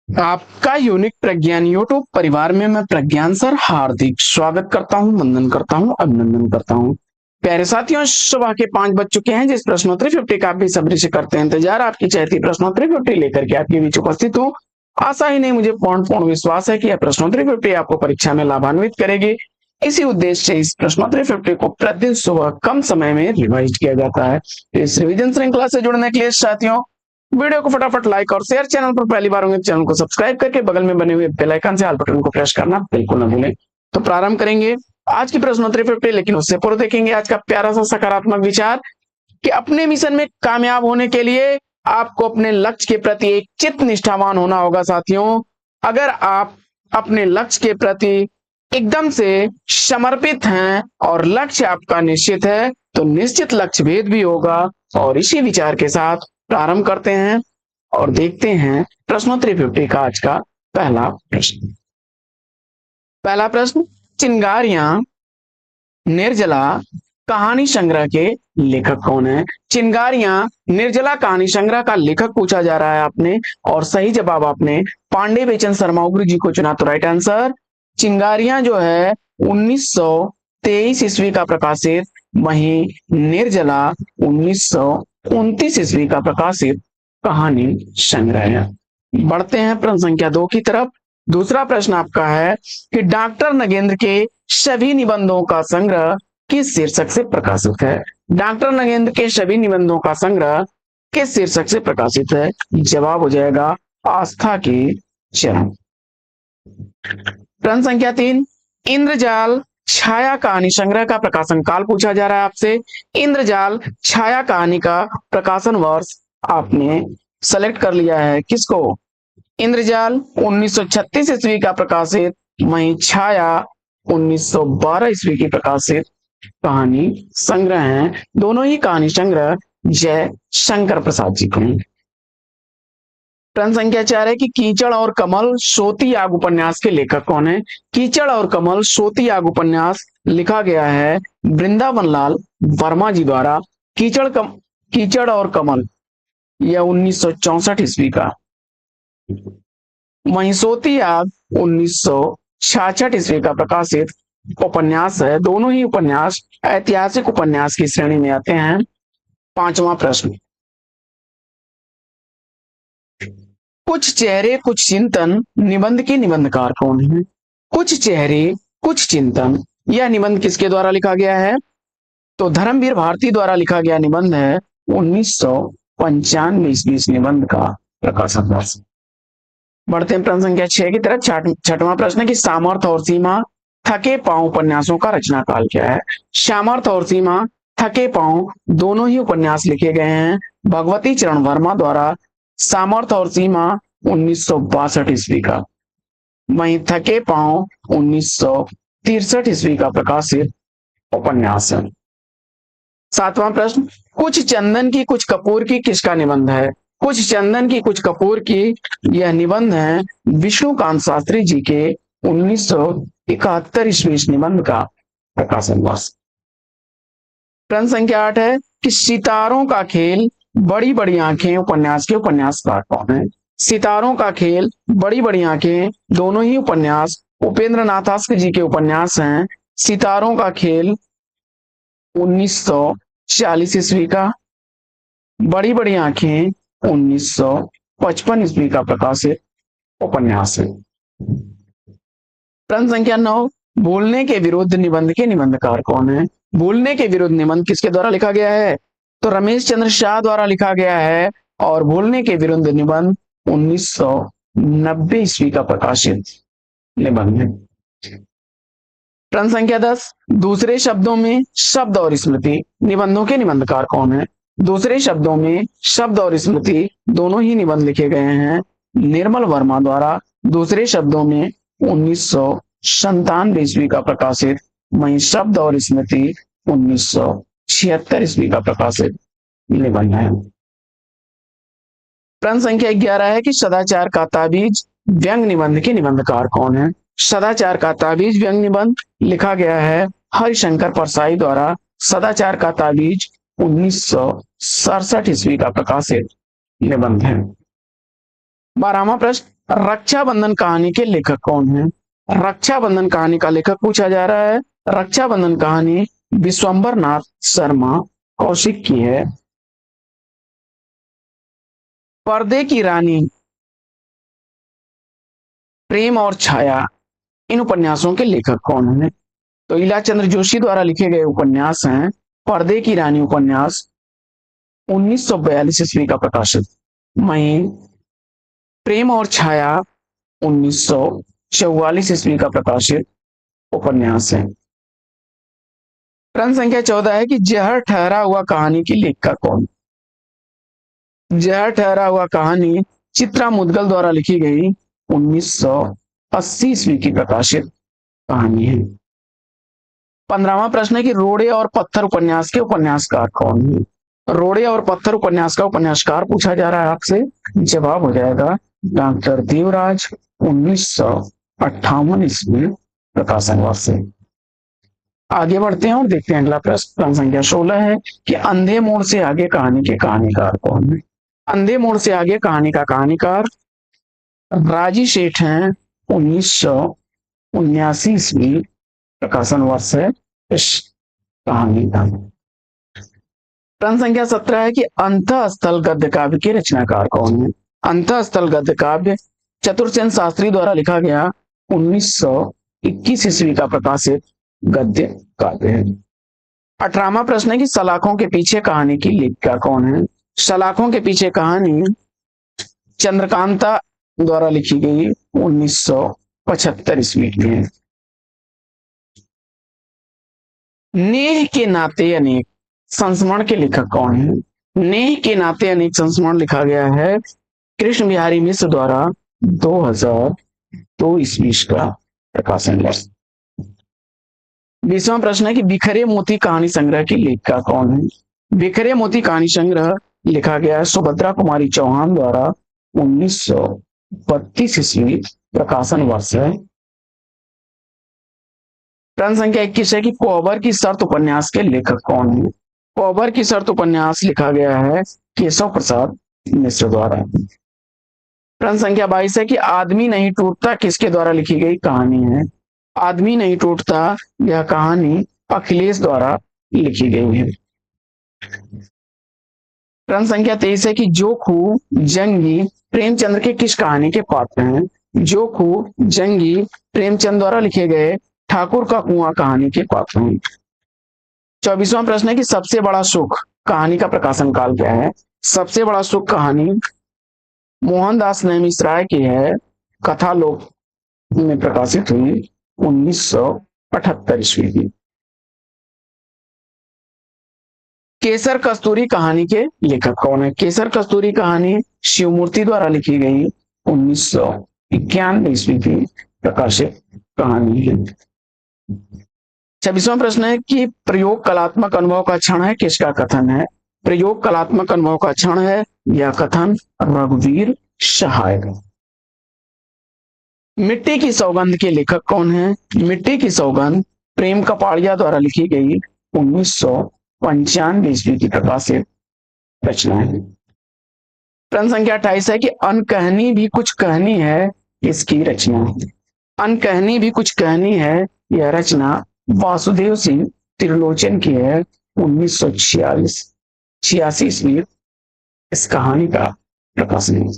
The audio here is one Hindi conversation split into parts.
आपका यूनिक प्रज्ञान यूट्यूब परिवार में मैं प्रज्ञान सर हार्दिक स्वागत करता हूं, वंदन करता हूं, अभिनंदन करता हूं। प्यारे साथियों, सुबह के 5 बज चुके हैं। जिस प्रश्नोत्तरी 50 का आप भी सब्री से करते हैं इंतजार, आपकी चहती प्रश्नोत्तरी 50 लेकर के आपके बीच उपस्थित हूँ। आशा ही नहीं, मुझे पूर्ण विश्वास है कि यह प्रश्नोत्तरी 50 आपको परीक्षा में लाभान्वित करेगी। इसी उद्देश्य से इस प्रश्नोत्तरी 50 को प्रतिदिन सुबह कम समय में रिवाइज किया जाता है। इस रिविजन श्रृंखला से जुड़ने के लिए साथियों, वीडियो को फटाफट लाइक और शेयर, चैनल पर पहली बार होंगे चैनल को सब्सक्राइब करके बगल में बने हुए बेल आइकन से ऑल बटन को प्रेस करना बिल्कुल न भूलें। तो प्रारंभ करेंगे आज की प्रश्नोत्तरी 50, लेकिन उससे पूर्व देखेंगे आज का प्यारा सा सकारात्मक विचार कि अपने मिशन में कामयाब होने के लिए आपको अपने लक्ष्य के प्रति एक चित्त निष्ठावान होना होगा। साथियों, अगर आप अपने लक्ष्य के प्रति एकदम से समर्पित हैं और लक्ष्य आपका निश्चित है, तो निश्चित लक्ष्य भेद भी होगा। और इसी विचार के साथ प्रारंभ करते हैं और देखते हैं प्रश्नोत्तरी 50 का आज का पहला प्रश्न। पहला प्रश्न, चिंगारियां निर्जला कहानी संग्रह के लेखक कौन है? चिंगारियां निर्जला कहानी संग्रह का लेखक पूछा जा रहा है आपने, और सही जवाब आपने पांडे बेचन शर्मा उग्र जी को चुना। तो राइट आंसर चिंगारियां जो है 1923 ईस्वी का प्रकाशित, वहीं निर्जला 1929 ईस्वी का प्रकाशित कहानी संग्रह है। बढ़ते हैं प्रश्न संख्या 2 की तरफ। दूसरा प्रश्न आपका है कि डॉक्टर नगेंद्र के सभी निबंधों का संग्रह किस शीर्षक से प्रकाशित है? डॉक्टर नगेंद्र के सभी निबंधों का संग्रह किस शीर्षक से प्रकाशित है? जवाब हो जाएगा आस्था की चरण। प्रश्न संख्या 3, इंद्रजाल छाया कहानी संग्रह का प्रकाशन काल पूछा जा रहा है आपसे। इंद्रजाल छाया कहानी का प्रकाशन वर्ष आपने सेलेक्ट कर लिया है किसको? इंद्रजाल 1936 ईस्वी का प्रकाशित, वहीं छाया 1912 ईस्वी की प्रकाशित कहानी संग्रह है। दोनों ही कहानी संग्रह जय शंकर प्रसाद जी को। प्रश्न संख्या 4 है कि कीचड़ और कमल सोती आग उपन्यास के लेखक कौन है? कीचड़ और कमल सोती आग उपन्यास लिखा गया है वृंदावन लाल वर्मा जी द्वारा। कीचड़ और कमल यह 1964 ईस्वी का, वहीं सोती आग 1966 ईस्वी का प्रकाशित उपन्यास है। दोनों ही उपन्यास ऐतिहासिक उपन्यास की श्रेणी में आते हैं। पांचवा प्रश्न, कुछ चेहरे कुछ चिंतन निबंध के निबंधकार कौन है? कुछ चेहरे कुछ चिंतन यह निबंध किसके द्वारा लिखा गया है? तो धर्मवीर भारती द्वारा लिखा गया निबंध है 1995 ईस्वी इस निबंध का प्रकाशन वर्ष। बढ़ते हैं प्रश्न संख्या 6 की तरफ। छठवां प्रश्न है कि सामर्थ्य और सीमा थके पांव उपन्यासों का रचना काल क्या है? सामर्थ्य और सीमा थके पांव दोनों ही उपन्यास लिखे गए हैं भगवती चरण वर्मा द्वारा। सामर्थ्य और सीमा 1962 ईस्वी का, वहीं थके पांव 1963 ईस्वी का प्रकाशित उपन्यास है। सातवां प्रश्न, कुछ चंदन की कुछ कपूर की किसका निबंध है? कुछ चंदन की कुछ कपूर की यह निबंध है विष्णुकांत शास्त्री जी के 1971 ईस्वी निबंध का प्रकाशन वर्ष। प्रश्न संख्या 8 है कि सितारों का खेल बड़ी बड़ी आंखें उपन्यास के उपन्यासकार कौन है? सितारों का खेल बड़ी बड़ी आंखें दोनों ही उपन्यास उपेंद्र नाथास्क जी के उपन्यास हैं। सितारों का खेल 1940 ईस्वी का, बड़ी बड़ी आंखें 1955 ईस्वी का प्रकाशित उपन्यास है। प्रश्न संख्या 9, भूलने के विरुद्ध निबंध के निबंधकार कौन है? भूलने के विरुद्ध निबंध किसके द्वारा लिखा गया है? तो रमेश चंद्र शाह द्वारा लिखा गया है, और भूलने के विरुद्ध निबंध 1990 ईस्वी का प्रकाशित निबंध है। प्रश्न संख्या 10, दूसरे शब्दों में शब्द और स्मृति निबंधों के निबंधकार कौन है? दूसरे शब्दों में शब्द और स्मृति दोनों ही निबंध लिखे गए हैं निर्मल वर्मा द्वारा। दूसरे शब्दों में 1997 ईस्वी का प्रकाशित, वहीं शब्द और स्मृति 1976 ईस्वी का प्रकाशित निबंध है। प्रश्न संख्या 11 है कि सदाचार का ताबीज व्यंग निबंध के निबंधकार कौन है? सदाचार का ताबीज व्यंग निबंध लिखा गया है हरिशंकर परसाई द्वारा। सदाचार का ताबीज 1967 ईस्वी का प्रकाशित निबंध है। 12वां प्रश्न, रक्षाबंधन कहानी के लेखक कौन है? रक्षाबंधन कहानी का लेखक पूछा जा रहा है। रक्षाबंधन कहानी विश्वंभर नाथ शर्मा कौशिक की है। पर्दे की रानी, प्रेम और छाया, इन उपन्यासों के लेखक कौन है? तो इला चंद्र जोशी द्वारा लिखे गए उपन्यास हैं पर्दे की रानी उपन्यास 1942 ईस्वी का प्रकाशित, वहीं प्रेम और छाया 1944 ईस्वी का प्रकाशित उपन्यास है। प्रश्न संख्या 14 है कि जहर ठहरा हुआ कहानी की लेखिका कौन? जहर ठहरा हुआ कहानी चित्रा मुदगल द्वारा लिखी गई 1980 ईस्वी की प्रकाशित कहानी है। 15वां प्रश्न है कि रोड़े और पत्थर उपन्यास के उपन्यासकार कौन है? रोड़े और पत्थर उपन्यास का उपन्यासकार पूछा जा रहा है आपसे। जवाब हो जाएगा डॉक्टर देवराज, 1958 ईस्वी प्रकाशन वर्ष से। आगे बढ़ते हैं और देखते हैं अगला प्रश्न संख्या 16 है कि अंधे मोड़ से आगे कहानी के कहानीकार कौन है? अंधे मोड़ से आगे कहानी का कहानीकार राजी सेठ हैं, 1979 ईस्वी प्रकाशन वर्ष है इस कहानी का। प्रश्न संख्या 17 है कि अंतःस्थल गद्य काव्य के रचनाकार कौन है? अंतःस्थल गद्य काव्य चतुरसेन शास्त्री द्वारा लिखा गया 1921 ईस्वी का प्रकाशित गद्य काव्य है। 18वां प्रश्न है कि सलाखों के पीछे कहानी की लेखिका कौन है? सलाखों के पीछे कहानी चंद्रकांता द्वारा लिखी गई 1975 ईस्वी की है। नेह के नाते अनेक संस्मरण के लेखक कौन है? नेह के नाते अनेक संस्मरण लिखा गया है कृष्ण बिहारी मिश्र द्वारा 2002 ईस्वी का प्रकाशन वर्ष। 20वां प्रश्न है कि बिखरे मोती कहानी संग्रह की लेखिका कौन है? बिखरे मोती कहानी संग्रह लिखा गया है सुभद्रा कुमारी चौहान द्वारा 1932 ईस्वी प्रकाशन वर्ष है। प्रश्न संख्या 21 है कि कोबर की शर्त उपन्यास के लेखक कौन है? कोबर की शर्त उपन्यास लिखा गया है केशव प्रसाद मिश्र द्वारा। प्रश्न संख्या 22 है कि आदमी नहीं टूटता किसके द्वारा लिखी गई कहानी है? आदमी नहीं टूटता यह कहानी अखिलेश द्वारा लिखी गई है। प्रश्न संख्या 23 है कि जोखू जंगी प्रेमचंद के किस कहानी के पात्र हैं? जोखू जंगी प्रेमचंद द्वारा लिखे गए ठाकुर का कुआं कहानी के पात्र हैं। 24वां प्रश्न है कि सबसे बड़ा सुख कहानी का प्रकाशन काल क्या है? सबसे बड़ा सुख कहानी मोहनदास नैमिषराय की है, कथालोक में प्रकाशित हुई 1978 ईस्वी की। केसर कस्तूरी कहानी के लेखक कौन है? केसर कस्तूरी कहानी शिवमूर्ति द्वारा लिखी गई 1991 ईस्वी की प्रकाशित कहानी है। 26वां प्रश्न है कि प्रयोग कलात्मक अनुभव का क्षण है किसका कथन है? प्रयोग कलात्मक अनुभव का क्षण है यह कथन रघुवीर सहाय का। मिट्टी की सौगंध के लेखक कौन है? मिट्टी की सौगंध प्रेम कपाड़िया द्वारा लिखी गई 1995 ईस्वी की प्रकाशित रचना है। प्रश्न संख्या 28 है कि अनकहनी भी कुछ कहनी है इसकी रचना है। अनकहनी भी कुछ कहनी है यह रचना वासुदेव सिंह त्रिलोचन की है 1986 ईस्वी इस कहानी का प्रकाशन है।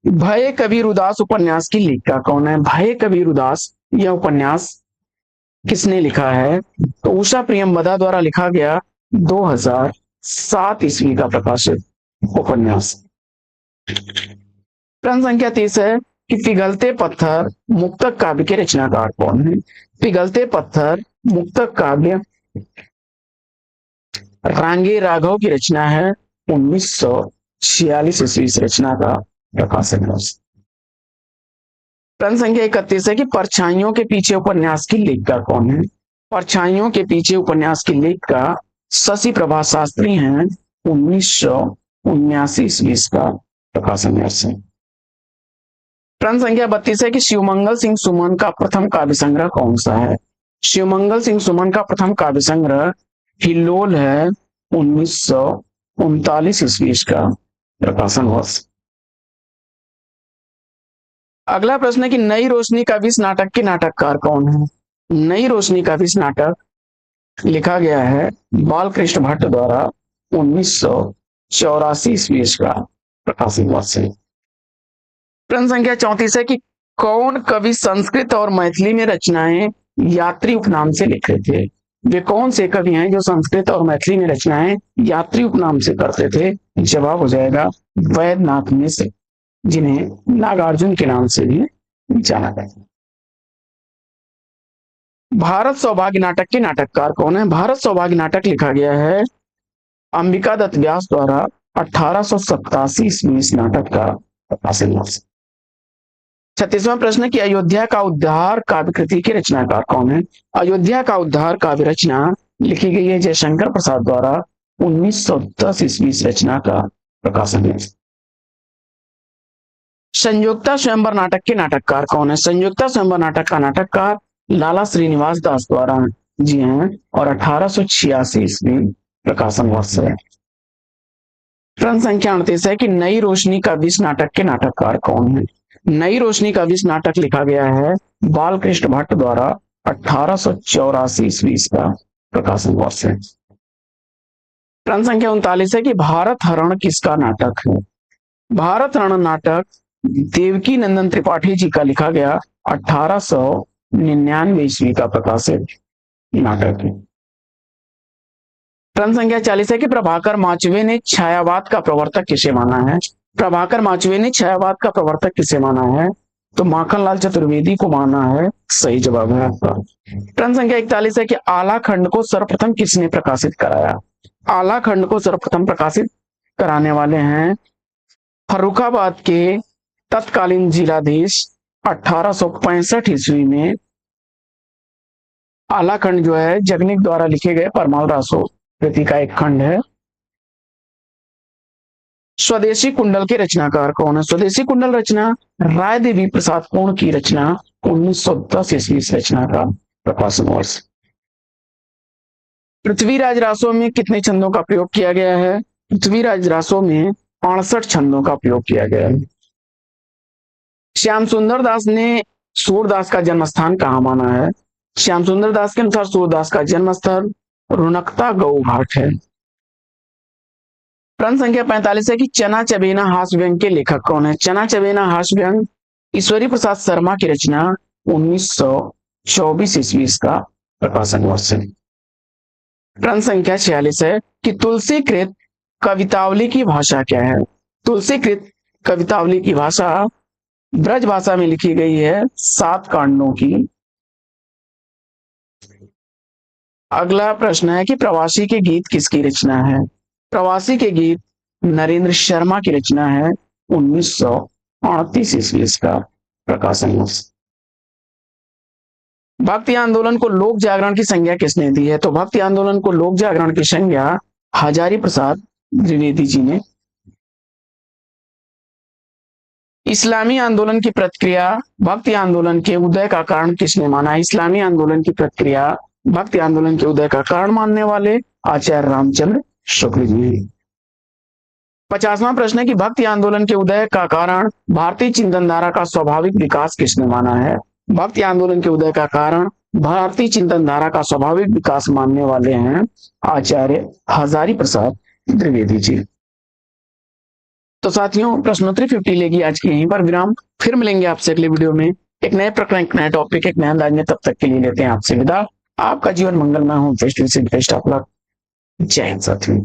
भय कबीर उदास उपन्यास की लेखिका कौन है? भय कबीर उदास यह उपन्यास किसने लिखा है? तो उषा प्रियमवदा द्वारा लिखा गया 2007 ईस्वी का प्रकाशित उपन्यास। प्रश्न संख्या 30 है कि पिघलते पत्थर मुक्तक काव्य के रचनाकार कौन है? पिघलते पत्थर मुक्तक काव्य रांगे राघव की रचना है 1946 ईस्वी से रचना का प्रकाशन वर्ष। प्रश्न संख्या 31 है कि परछाइयों के पीछे उपन्यास की लेखिका कौन है? परछाइयों के पीछे उपन्यास की लेखिका शशि प्रभा शास्त्री हैं 1979 ईस्वी का प्रकाशन वर्ष है। प्रश्न संख्या 32 है कि शिवमंगल सिंह सुमन का प्रथम काव्य संग्रह कौन सा है? शिवमंगल सिंह सुमन का प्रथम काव्य संग्रह हिल्लोल है 1939 ईस्वी का प्रकाशन वर्ष। अगला प्रश्न है कि नई रोशनी का विष नाटक के नाटककार कौन है? नई रोशनी का विष नाटक लिखा गया है बालकृष्ण भट्ट द्वारा 1984 ईस्वी का प्रकाशन वर्ष है। प्रश्न संख्या 34 है कि कौन कवि संस्कृत और मैथिली में रचनाएं यात्री उपनाम से लिखे थे? वे कौन से कवि हैं जो संस्कृत और मैथिली में रचनाएं यात्री उपनाम से करते थे? जवाब हो जाएगा वैद्यनाथ मिश्र, जिन्हें नागार्जुन के नाम से भी जाना जाता है। भारत सौभाग्य नाटक के नाटककार कौन है? भारत सौभाग्य नाटक लिखा गया है अंबिका दत्त व्यास द्वारा 1887 ईस्वी इस नाटक का प्रकाशन वर्ष। 36वां प्रश्न की अयोध्या का उद्धार काव्य कृति के रचनाकार कौन है? अयोध्या का उद्धार काव्य रचना लिखी गई है जयशंकर प्रसाद द्वारा 1910 ईस्वी इस रचना का प्रकाशन है। संयुक्ता स्वयंवर नाटक के नाटककार कौन है? संयुक्ता स्वयंवर नाटक का नाटककार लाला श्रीनिवास दास द्वारा जी हैं और 1886 ईस्वी प्रकाशन वर्ष है। प्रश्न संख्या 38 है कि नई रोशनी का विष नाटक के नाटककार कौन है? नई रोशनी का विष नाटक लिखा गया है बालकृष्ण भट्ट द्वारा 1884 ईस्वी का प्रकाशन वर्ष है। प्रश्न संख्या 39 है कि भारत हरण किसका नाटक है? भारत हरण नाटक देवकी नंदन त्रिपाठी जी का लिखा गया 1899 ईस्वी का प्रकाशित नाटक है। प्रश्न संख्या 40 है कि प्रभाकर माचवे ने छायावाद का प्रवर्तक किसे माना है? प्रभाकर माचवे ने छायावाद का प्रवर्तक किसे माना है? तो माखनलाल चतुर्वेदी को माना है, सही जवाब है आपका। प्रश्न संख्या 41 है कि आला खंड को सर्वप्रथम किसने प्रकाशित कराया? आला खंड को सर्वप्रथम प्रकाशित कराने वाले हैं फर्रुखाबाद के तत्कालीन जिलाधीश 1865 ईस्वी में। आला खंड जो है जगनिक द्वारा लिखे गए परमाल रासो कृति का एक खंड है। स्वदेशी कुंडल के रचनाकार कौन है? स्वदेशी कुंडल रचना राय देवी प्रसाद पूर्ण की रचना 1910 ईस्वी इस रचना का प्रकाशन वर्ष। पृथ्वीराज रासों में कितने छंदों का प्रयोग किया गया है? पृथ्वीराज रासों में 68 छंदों का प्रयोग किया गया है। श्याम सुंदर दास ने सूरदास का जन्म स्थान कहाँ माना है? श्याम सुंदर दास के अनुसार सूरदास का जन्म स्थल रुनकता गौ घाट है। प्रश्न संख्या 45 है कि चना चबेना हास्य व्यंग के लेखक कौन है? चना चबेना हास्य व्यंग ईश्वरी प्रसाद शर्मा की रचना 1924 ईस्वी का प्रकाशन वर्ष है। प्रश्न संख्या 46 है कि तुलसीकृत कवितावली की भाषा क्या है? तुलसीकृत कवितावली की भाषा ब्रज भाषा में लिखी गई है 7 कांडों की। अगला प्रश्न है कि प्रवासी के गीत किसकी रचना है? प्रवासी के गीत नरेंद्र शर्मा की रचना है 1938 ईस्वी का प्रकाशन वर्ष। भक्ति आंदोलन को लोक जागरण की संज्ञा किसने दी है? तो भक्ति आंदोलन को लोक जागरण की संज्ञा हजारी प्रसाद द्विवेदी जी ने। इस्लामी आंदोलन की प्रतिक्रिया भक्ति आंदोलन के उदय का कारण किसने माना? इस्लामी आंदोलन की प्रतिक्रिया भक्ति आंदोलन के उदय का कारण मानने वाले आचार्य रामचंद्र शुक्ल जी। 50वां प्रश्न है कि भक्ति आंदोलन के उदय का कारण भारतीय चिंतन धारा का स्वाभाविक विकास किसने माना है? भक्ति आंदोलन के उदय का कारण भारतीय चिंतन धारा का स्वाभाविक विकास मानने वाले हैं आचार्य हजारी प्रसाद द्विवेदी जी। तो साथियों प्रश्नोत्तरी 50 लेगी आज की यहीं पर विराम। फिर मिलेंगे आपसे अगले वीडियो में एक नए प्रकरण, एक नए टॉपिक, एक नए अंदाज में। तब तक के लिए लेते हैं आपसे विदा। आपका जीवन मंगलमय हो। Best of luck. जय हिंद साथियों।